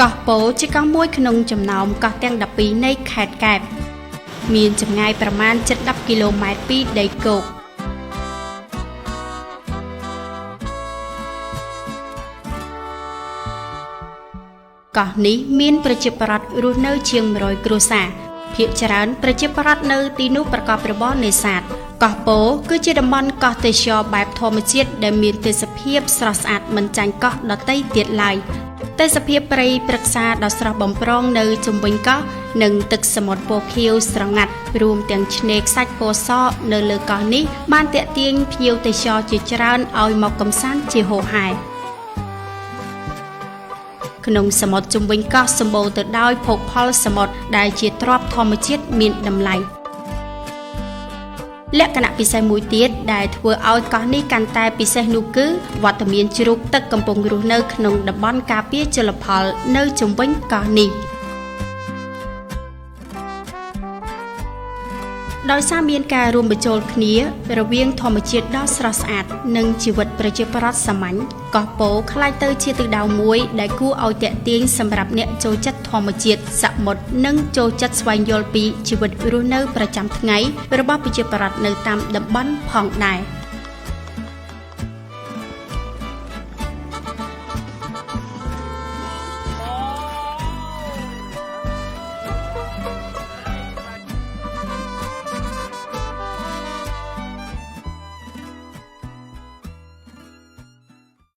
កោះពោជាកោះមួយក្នុងចំណោមកោះទាំង12នៃខេត្តកែបមានចម្ងាយប្រមាណ70គីឡូម៉ែត្រពីដីគោកកោះនេះមានប្រជាពលរដ្ឋរស់នៅជាង100គ្រួសារភាគច្រើនប្រជាពលរដ្ឋនៅទីនោះប្រកបរបរនេសាទកោះពោគឺជាតំបន់កោះទេសចរណ៍បែបធម្មជាតិដែលមានទេសភាពស្រស់ស្អាតមិនចាញ់កោះដទៃទៀតឡើយទេសភាពព្រៃព្រឹក្សាដ៏ស្រស់បំព្រងនៅជុំវិញកោះនិងទឹកសមុទ្រពណ៌ខៀវស្រងាត់រួមទាំងឆ្នេរខ្សាច់ពណ៌សនៅលើកោះនេះបានទាក់ទាញភ្ញៀវទេសចរជាច្រើនឲ្យមកកម្សាន្តជាហូរហែក្នុងសមុទ្រជុំវិញកោះសម្បូរទៅដោយភោគផលសមុទ្រដែលជាទ្រព្យធម្មជាតិមានតម្លៃលក្ខណៈពិសេសមួយទៀតដែលធ្វើឲ្យកោះនេះកាន់តែពិសេសនោះគឺវត្តមានជ្រូកទឹកកំពុងរស់នៅក្នុងតំបន់ការពារជលផលនៅជុំវិញកោះនេះដោយសារមានការរួមបញ្ចូលគ្នារវាងធម្មជាតិដ៏ស្រស់ស្អាតនិងជីវិតប្រជាពលរដ្ឋសាមញ្ញកោះពោក្លាយទៅជាទិសដៅមួយដែលគួរឲ្យទាក់ទាញសម្រាប់អ្នកចូលចិត្តធម្មជាតិសមុទ្រនិងចូលចិត្តស្វែងយល់ពីជីវិតរស់នៅប្រចាំថ្ងៃរបស់ប្រជាពលរដ្ឋនៅតាមតំបន់ផងដែរ